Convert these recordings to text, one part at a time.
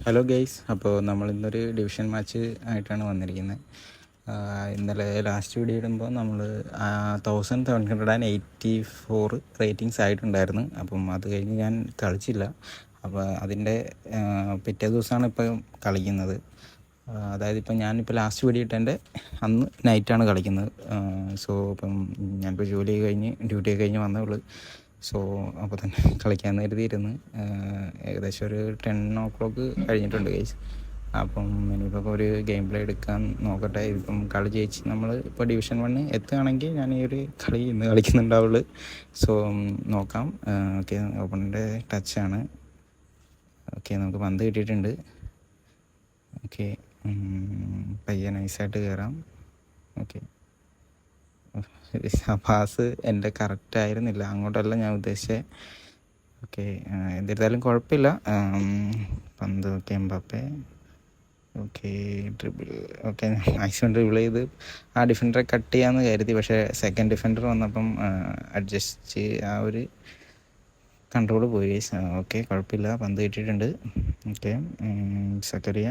Hello guys, അപ്പോൾ നമ്മൾ ഇന്നൊരു ഡിവിഷൻ മാച്ച് ആയിട്ടാണ് വന്നിരിക്കുന്നത്. ഇന്നലെ ലാസ്റ്റ് വീഡിയോ ഇടുമ്പോൾ നമ്മൾ 1784 റേറ്റിങ്സ് ആയിട്ടുണ്ടായിരുന്നു. അപ്പം അത് കഴിഞ്ഞ് ഞാൻ കളിച്ചില്ല. അപ്പോൾ അതിൻ്റെ പിറ്റേ ദിവസമാണ് ഇപ്പോൾ കളിക്കുന്നത്. അതായത് ഇപ്പം ഞാനിപ്പോൾ ലാസ്റ്റ് വീഡിയോ ഇട്ടതിൻ്റെ അന്ന് നൈറ്റാണ് കളിക്കുന്നത്. സോ ഇപ്പം ഞാനിപ്പോൾ ജോലി കഴിഞ്ഞ് ഡ്യൂട്ടിയൊക്കെ കഴിഞ്ഞ് വന്നേ ഉള്ളൂ. സോ അപ്പോൾ തന്നെ കളിക്കാമെന്ന് കരുതിയിരുന്ന് ഏകദേശം ഒരു 10 o'clock കഴിഞ്ഞിട്ടുണ്ട് ഗൈസ്. അപ്പം ഇനിയിപ്പോൾ ഒരു ഗെയിം പ്ലേ എടുക്കാൻ നോക്കട്ടെ. ഇപ്പം കളി ജയിച്ച് നമ്മൾ ഇപ്പോൾ ഡിവിഷൻ 1 എത്തുകയാണെങ്കിൽ ഞാൻ ഈ ഒരു കളി ഇന്ന് കളിക്കുന്നുണ്ടാവുള്ളൂ. സോ നോക്കാം. ഓക്കെ, ഓപ്പണിൻ്റെ ടച്ചാണ്. ഓക്കെ, നമുക്ക് പന്ത് കിട്ടിയിട്ടുണ്ട്. ഓക്കെ, പയ്യെ നൈസായിട്ട് കയറാം. ഓക്കെ, ആ പാസ് എൻ്റെ കറക്റ്റ് ആയിരുന്നില്ല, അങ്ങോട്ടല്ല ഞാൻ ഉദ്ദേശിച്ചത്. ഓക്കെ, എന്നിരുന്നാലും കുഴപ്പമില്ല. പന്ത് okay, Mbappe. Okay, dribble. Okay, maximum dribble ചെയ്ത് ആ ഡിഫൻഡറെ കട്ട് ചെയ്യാമെന്ന് കരുതി. പക്ഷേ സെക്കൻഡ് ഡിഫൻഡർ വന്നപ്പം അഡ്ജസ്റ്റ് ആ ഒരു കൺട്രോൾ പോയി. ഓക്കെ, കുഴപ്പമില്ല, പന്ത് കിട്ടിയിട്ടുണ്ട്. ഓക്കെ, സക്കറിയ.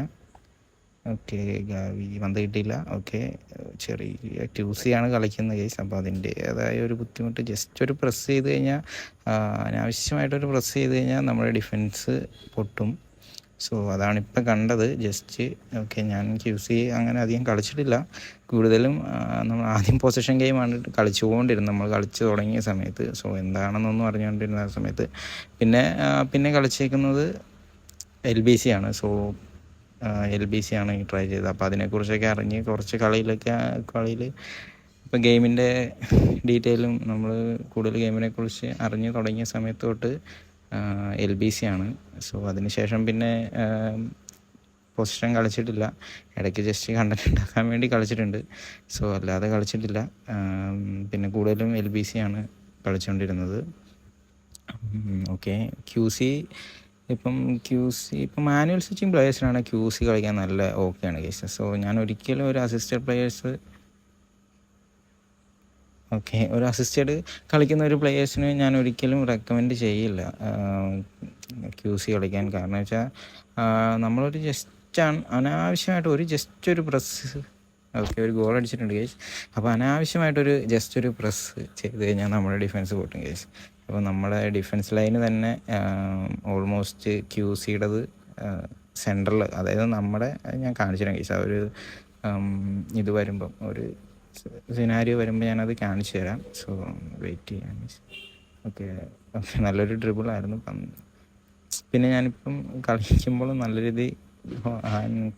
Okay, Gavi. പന്ത് കിട്ടിയില്ല. ഓക്കെ, ചെറിയ ക്യൂസിയാണ് കളിക്കുന്നത് കേസ്. അപ്പോൾ അതിൻ്റേതായ ഒരു ബുദ്ധിമുട്ട്. ജസ്റ്റ് ഒരു പ്രസ് ചെയ്ത് കഴിഞ്ഞാൽ, അനാവശ്യമായിട്ടൊരു പ്രസ് ചെയ്ത് കഴിഞ്ഞാൽ നമ്മുടെ ഡിഫൻസ് പൊട്ടും. സോ അതാണ് ഇപ്പം കണ്ടത് ജസ്റ്റ്. ഓക്കെ, ഞാൻ ക്യൂസി അങ്ങനെ അധികം കളിച്ചിട്ടില്ല. കൂടുതലും നമ്മൾ ആദ്യം പൊസിഷൻ ഗെയിമാണ് കളിച്ചുകൊണ്ടിരുന്നത് നമ്മൾ കളിച്ച് തുടങ്ങിയ സമയത്ത്. സോ എന്താണെന്നൊന്നും അറിഞ്ഞുകൊണ്ടിരുന്ന ആ സമയത്ത് പിന്നെ കളിച്ചേക്കുന്നത് LBC ആണ്. സോ LBC ആണ് ട്രൈ ചെയ്തത്. അപ്പോൾ അതിനെക്കുറിച്ചൊക്കെ അറിഞ്ഞ് കുറച്ച് കളിയിൽ ഇപ്പോൾ ഗെയിമിൻ്റെ ഡീറ്റെയിലും നമ്മൾ കൂടുതൽ ഗെയിമിനെക്കുറിച്ച് അറിഞ്ഞ് തുടങ്ങിയ സമയത്ത് തൊട്ട് LBC ആണ്. സോ അതിനുശേഷം പിന്നെ പൊസിഷൻ കളിച്ചിട്ടില്ല. ഇടയ്ക്ക് ജസ്റ്റ് കണ്ടന്റ് ഉണ്ടാക്കാൻ വേണ്ടി കളിച്ചിട്ടുണ്ട്. സോ അല്ലാതെ കളിച്ചിട്ടില്ല. പിന്നെ കൂടുതലും LBC ആണ് കളിച്ചുകൊണ്ടിരുന്നത്. ഓക്കെ, ഇപ്പം മാനുവൽ സ്വിച്ചിങ് പ്ലെയേഴ്സിനാണ് QC കളിക്കാൻ നല്ല ഓക്കെയാണ് കേസ്. സോ ഞാൻ ഒരിക്കലും ഒരു അസിസ്റ്റഡ് കളിക്കുന്ന ഒരു പ്ലെയേഴ്സിന് ഞാൻ ഒരിക്കലും റെക്കമെൻഡ് ചെയ്യില്ല QC കളിക്കാൻ. കാരണം വെച്ചാൽ നമ്മളൊരു അനാവശ്യമായിട്ട് ഒരു പ്രസ്. ഓക്കെ, ഒരു ഗോൾ അടിച്ചിട്ടുണ്ട് കേസ്. അപ്പോൾ അനാവശ്യമായിട്ടൊരു പ്രസ് ചെയ്ത് കഴിഞ്ഞാൽ നമ്മുടെ ഡിഫൻസ് പൊട്ടും കേസ്. അപ്പോൾ നമ്മുടെ ഡിഫൻസ് ലൈന് തന്നെ ഓൾമോസ്റ്റ് QCയുടേത് സെൻട്രൽ, അതായത് ഞാൻ കാണിച്ചിരുന്നു കേസ്. ആ ഒരു ഇത് വരുമ്പം, ഒരു സിനാരിയോ വരുമ്പോൾ ഞാനത് കാണിച്ചു തരാം. സോ വെയിറ്റ് ചെയ്യാം. ഓക്കെ, നല്ലൊരു ഡ്രിബിളായിരുന്നു. പിന്നെ ഞാനിപ്പം കളിക്കുമ്പോൾ നല്ല രീതി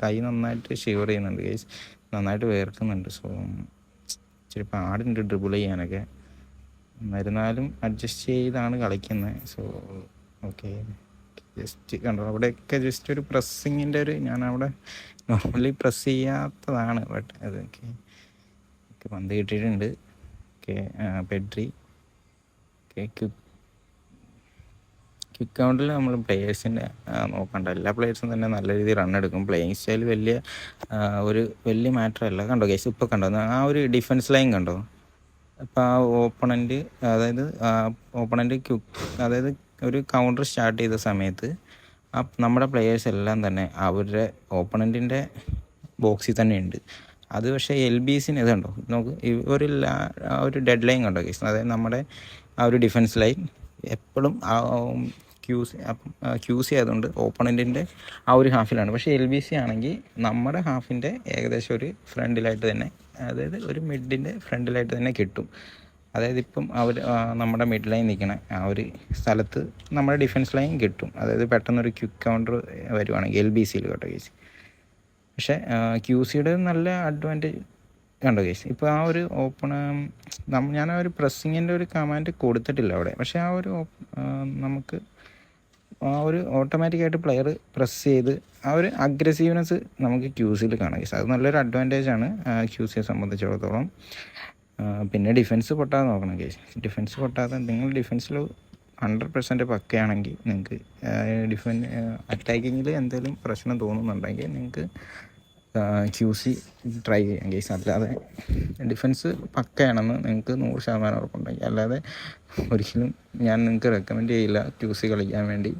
കൈ നന്നായിട്ട് ഷിവർ ചെയ്യുന്നുണ്ട് കേസ്, നന്നായിട്ട് വേർക്കുന്നുണ്ട്. സോ ഇച്ചിരി പാടുണ്ട് ഡ്രിബിൾ ചെയ്യാനൊക്കെ. എന്നിരുന്നാലും അഡ്ജസ്റ്റ് ചെയ്താണ് കളിക്കുന്നത്. സോ ഓക്കെ, ജസ്റ്റ് കണ്ടോ അവിടെയൊക്കെ ജസ്റ്റ് ഒരു പ്രസ്സിങ്ങിൻ്റെ ഞാൻ അവിടെ നോർമലി പ്രസ് ചെയ്യാത്തതാണ്. ബട്ട് അതൊക്കെ പന്ത് കിട്ടിയിട്ടുണ്ട്. Okay, Pedri. ഓക്കെ, ക്വിക്ക് കൗണ്ടിൽ നമ്മൾ പ്ലെയേഴ്സിൻ്റെ നോക്കണ്ട. എല്ലാ പ്ലെയേഴ്സും തന്നെ നല്ല രീതിയിൽ റൺ എടുക്കും. പ്ലേയിങ് സ്റ്റൈൽ വലിയ മാറ്റർ അല്ല. കണ്ടോ ഗൈസ്, ഇപ്പോൾ കണ്ടോ ആ ഒരു ഡിഫൻസ് ലൈൻ കണ്ടോ? ഇപ്പോൾ ആ ഓപ്പണൻറ്റ് അതായത് ഒരു കൗണ്ടർ സ്റ്റാർട്ട് ചെയ്ത സമയത്ത് നമ്മുടെ പ്ലെയേഴ്സ് എല്ലാം തന്നെ അവരുടെ ഓപ്പണൻറ്റിൻ്റെ ബോക്സിൽ തന്നെ ഉണ്ട്. അത് പക്ഷേ LBCന് ഇതുണ്ടോ നോക്ക്, ഒരു ഡെഡ് ലൈൻ കണ്ടോ കേസ്. അതായത് നമ്മുടെ ആ ഒരു ഡിഫൻസ് ലൈൻ എപ്പോഴും QC ആയതുകൊണ്ട് ഓപ്പണൻറ്റിൻ്റെ ആ ഒരു ഹാഫിലാണ്. പക്ഷേ LBC ആണെങ്കിൽ നമ്മുടെ ഹാഫിൻ്റെ ഏകദേശം ഒരു ഫ്രണ്ടിലായിട്ട് തന്നെ, അതായത് ഒരു മിഡിൻ്റെ ഫ്രണ്ടിലായിട്ട് തന്നെ കിട്ടും. അതായത് ഇപ്പം നമ്മുടെ മിഡ് ലൈൻ നിൽക്കണ ആ ഒരു സ്ഥലത്ത് നമ്മുടെ ഡിഫൻസ് ലൈൻ കിട്ടും. അതായത് പെട്ടെന്നൊരു ക്വിക്ക് കൗണ്ടർ വരുവാണെങ്കിൽ LBCയിൽ കേട്ടോ കേസ്. പക്ഷേ QCയുടെ നല്ല അഡ്വാൻറ്റേജ് കണ്ടോ കേസ്. ഇപ്പോൾ ആ ഒരു ഞാൻ ആ ഒരു പ്രസ്സിങ്ങിൻ്റെ ഒരു കമാൻഡ് കൊടുത്തിട്ടില്ല അവിടെ. പക്ഷേ നമുക്ക് ഓട്ടോമാറ്റിക്കായിട്ട് പ്ലെയർ പ്രസ് ചെയ്ത് ആ ഒരു അഗ്രസീവ്നെസ് നമുക്ക് QCയിൽ കാണാം കേസ്. അത് നല്ലൊരു അഡ്വാൻറ്റേജാണ് QCയെ സംബന്ധിച്ചിടത്തോളം. പിന്നെ ഡിഫൻസ് പൊട്ടാതെ നോക്കണം കേസ്. ഡിഫൻസ് പൊട്ടാതെ നിങ്ങൾ ഡിഫൻസിൽ 100% പക്കയാണെങ്കിൽ നിങ്ങൾക്ക് അറ്റാക്കിങ്ങിൽ എന്തെങ്കിലും പ്രശ്നം തോന്നുന്നുണ്ടെങ്കിൽ നിങ്ങൾക്ക് QC ട്രൈ ചെയ്യാം കേസ്. അല്ലാതെ ഡിഫൻസ് പക്കയാണെന്ന് നിങ്ങൾക്ക് 100% ഉറപ്പുണ്ടെങ്കിൽ, അല്ലാതെ ഒരിക്കലും ഞാൻ നിങ്ങൾക്ക് റെക്കമെൻഡ് ചെയ്യില്ല QC കളിക്കാൻ വേണ്ടി.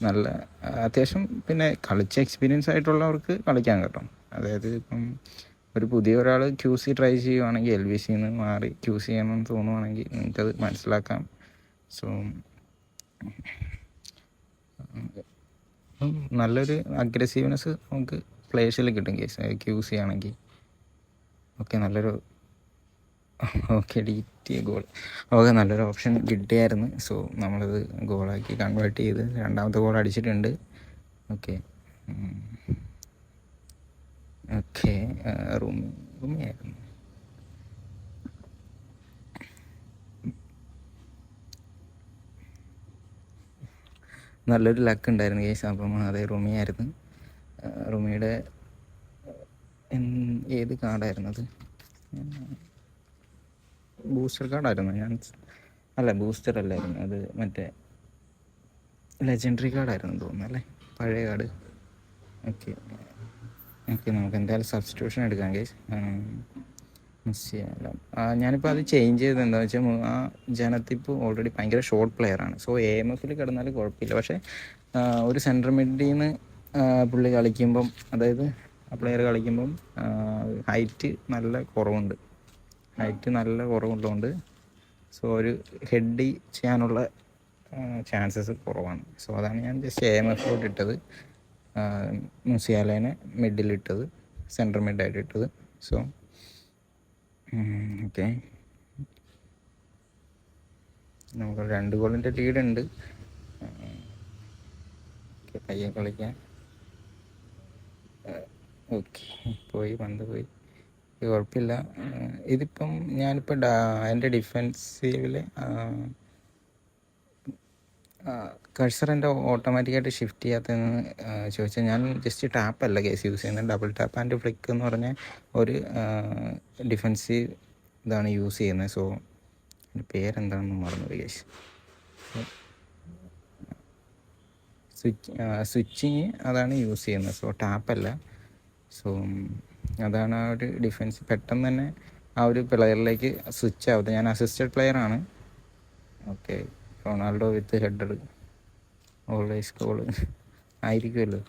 നല്ല അത്യാവശ്യം പിന്നെ കളിച്ച എക്സ്പീരിയൻസ് ആയിട്ടുള്ളവർക്ക് കളിക്കാം കേട്ടോ. അതായത് ഇപ്പം ഒരു പുതിയ ഒരാൾ ക്യൂ സി ട്രൈ ചെയ്യുവാണെങ്കിൽ എൽ വി സിന്ന് മാറി ക്യൂ സി ചെയ്യണമെന്ന് തോന്നുവാണെങ്കിൽ നിങ്ങൾക്കത് മനസ്സിലാക്കാം. സോ നല്ലൊരു അഗ്രസീവ്നെസ് നമുക്ക് പ്ലേയേഴ്സിൽ കിട്ടും കേസ് ക്യൂ സി ആണെങ്കിൽ. ഓക്കെ, നല്ലൊരു ഗോൾ. ഓക്കെ, നല്ലൊരു ഓപ്ഷൻ കിട്ടിയായിരുന്നു. സോ നമ്മളത് ഗോളാക്കി കൺവേർട്ട് ചെയ്ത് രണ്ടാമത്തെ ഗോൾ അടിച്ചിട്ടുണ്ട്. ഓക്കെ ഓക്കെ റൂമിയായിരുന്നു. നല്ലൊരു ലക്ക് ഉണ്ടായിരുന്നു കേസ്. അപ്പം അതേ റൂമിയായിരുന്നു. റൂമിയുടെ ഏത് കാർഡായിരുന്നത്? ബൂസ്റ്റർ കാർഡായിരുന്നു. അല്ല, ബൂസ്റ്റർ അല്ലായിരുന്നു അത്, മറ്റേ ലെജൻഡറി കാർഡായിരുന്നു തോന്നുന്നു അല്ലേ, പഴയ കാർഡ്. ഓക്കെ നമുക്ക് എന്തായാലും സബ്സ്റ്റിറ്റ്യൂഷൻ എടുക്കാം കേസ്. ഞാനിപ്പോൾ അത് ചേഞ്ച് ചെയ്തത് എന്താണെന്ന് വെച്ചാൽ ആ ജനത്തിപ്പ് ഓൾറെഡി ഭയങ്കര ഷോർട്ട് പ്ലെയറാണ്. സോ എ എം എഫിൽ കിടന്നാൽ കുഴപ്പമില്ല. പക്ഷേ ഒരു സെൻട്രൽ മിഡിൽ നിന്ന് പുള്ളി കളിക്കുമ്പം, അതായത് ആ പ്ലെയർ കളിക്കുമ്പം ഹൈറ്റ് നല്ല കുറവുള്ളതുകൊണ്ട് സോ ഒരു ഹെഡ് ചെയ്യാനുള്ള ചാൻസസ് കുറവാണ്. സോ അതാണ് ഞാൻ ജസ്റ്റ് എ എം എഫിലോട്ട് ഇട്ടത്. മുസിയാലേനെ മിഡിലിട്ടത്, സെൻട്രൽ മിഡായിട്ട് ഇട്ടത്. സോ ഓക്കെ, നമുക്ക് 2 ഗോളിൻ്റെ ലീഡുണ്ട്. പയ്യെ കളിക്കാൻ. ഓക്കെ, പന്ത് പോയി, കുഴപ്പമില്ല. ഇതിപ്പം ഞാനിപ്പോൾ എൻ്റെ ഡിഫെൻസീവിൽ കഴ്സർ എൻ്റെ ഓട്ടോമാറ്റിക്കായിട്ട് ഷിഫ്റ്റ് ചെയ്യാത്തതെന്ന് ചോദിച്ചാൽ, ഞാൻ ജസ്റ്റ് ടാപ്പല്ല കേസ് യൂസ് ചെയ്യുന്നത്, ഡബിൾ ടാപ്പ് ആൻഡ് ഫ്ലിക്ക് എന്ന് പറഞ്ഞ ഒരു ഡിഫെൻസീവ് ഇതാണ് യൂസ് ചെയ്യുന്നത്. സോ എൻ്റെ പേരെന്താണെന്ന് മറന്നുപോയി കേസ്. സ്വിച്ചിങ് അതാണ് യൂസ് ചെയ്യുന്നത്, സോ ടാപ്പല്ല. സോ അതാണ് ആ ഒരു ഡിഫെൻസ്, പെട്ടെന്ന് തന്നെ ആ ഒരു പ്ലെയറിലേക്ക് സ്വിച്ച് ആവുന്നത്. ഞാൻ അസിസ്റ്റഡ് പ്ലെയറാണ്. ഓക്കെ, റൊണാൾഡോ വിത്ത് ഹെഡർ ഓൾവേസ് ഗോൾ ആയിരിക്കുമല്ലോ.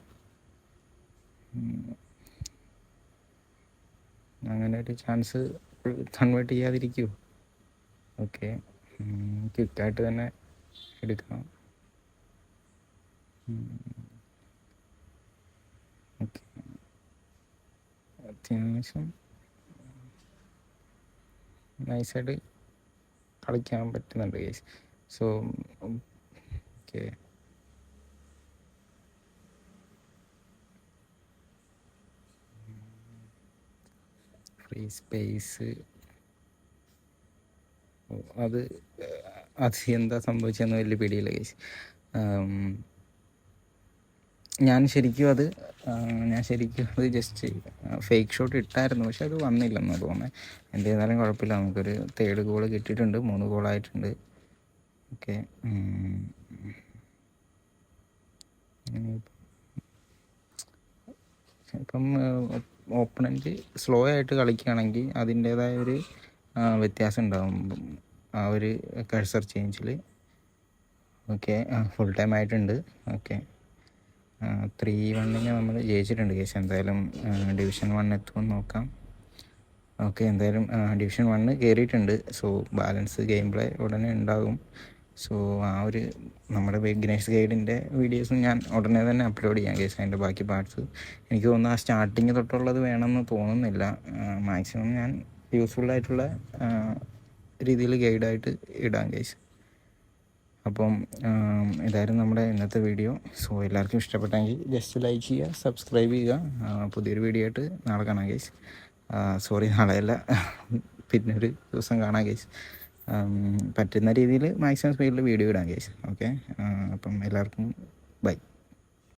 അങ്ങനെ ഒരു ചാൻസ് കൺവേർട്ട് ചെയ്യാതിരിക്കുമോ? ഓക്കെ, ക്വിക്കായിട്ട് തന്നെ എടുക്കണം. ഓക്കെ, അത്യാവശ്യം നൈസായിട്ട് കളിക്കാൻ പറ്റുന്നുണ്ട് case. So okay, free space അത് എന്താ സംഭവിച്ചതെന്ന് വലിയ പിടിയില്ല കേസ്. ഞാൻ ശരിക്കും അത് ജസ്റ്റ് ഫേക്ക് ഷോട്ട് ഇട്ടായിരുന്നു, പക്ഷെ അത് വന്നില്ലെന്ന് തോന്നുന്നത്. എന്ത് ചെയ്താലും കുഴപ്പമില്ല, നമുക്കൊരു 3rd ഗോൾ കിട്ടിയിട്ടുണ്ട്. 3 ഗോളായിട്ടുണ്ട്. ഓക്കെ, ഇപ്പം ഓപ്പണൻറ്റ് സ്ലോ ആയിട്ട് കളിക്കുകയാണെങ്കിൽ അതിൻ്റേതായ ഒരു വ്യത്യാസം ഉണ്ടാകും ആ ഒരു കഴ്സർ ചേഞ്ചിൽ. ഓക്കെ, ഫുൾ ടൈം ആയിട്ടുണ്ട്. ഓക്കെ, 3-1 നമ്മൾ ജയിച്ചിട്ടുണ്ട് കേസ്. എന്തായാലും ഡിവിഷൻ 1 എത്തുമെന്ന് നോക്കാം. ഓക്കെ, എന്തായാലും ഡിവിഷൻ 1 കയറിയിട്ടുണ്ട്. സോ ബാലൻസ് ഗെയിം പ്ലേ ഉടനെ ഉണ്ടാകും. സോ ആ ഒരു നമ്മുടെ ബിഗിനേഴ്സ് ഗൈഡിൻ്റെ വീഡിയോസും ഞാൻ ഉടനെ തന്നെ അപ്ലോഡ് ചെയ്യാം കേസ്. അതിൻ്റെ ബാക്കി പാർട്സ് എനിക്ക് തോന്നുന്നു ആ സ്റ്റാർട്ടിങ് തൊട്ടുള്ളത് വേണമെന്ന് തോന്നുന്നില്ല. മാക്സിമം ഞാൻ യൂസ്ഫുള്ളായിട്ടുള്ള രീതിയിൽ ഗൈഡായിട്ട് ഇടാം കേസ്. അപ്പം ഇതായിരുന്നു നമ്മുടെ ഇന്നത്തെ വീഡിയോ. സോ എല്ലാവർക്കും ഇഷ്ടപ്പെട്ടെങ്കിൽ ജസ്റ്റ് ലൈക്ക് ചെയ്യുക, സബ്സ്ക്രൈബ് ചെയ്യുക. പുതിയൊരു വീഡിയോ ആയിട്ട് നാളെ കാണാം കേസ്. സോറി, നാളെയല്ല, പിന്നൊരു ദിവസം കാണാം കേസ്. പറ്റുന്ന രീതിയിൽ മാക്സിമം സ്പീഡിൽ വീഡിയോ ഇടാം കേസ്. ഓക്കെ, അപ്പം എല്ലാവർക്കും ബൈ.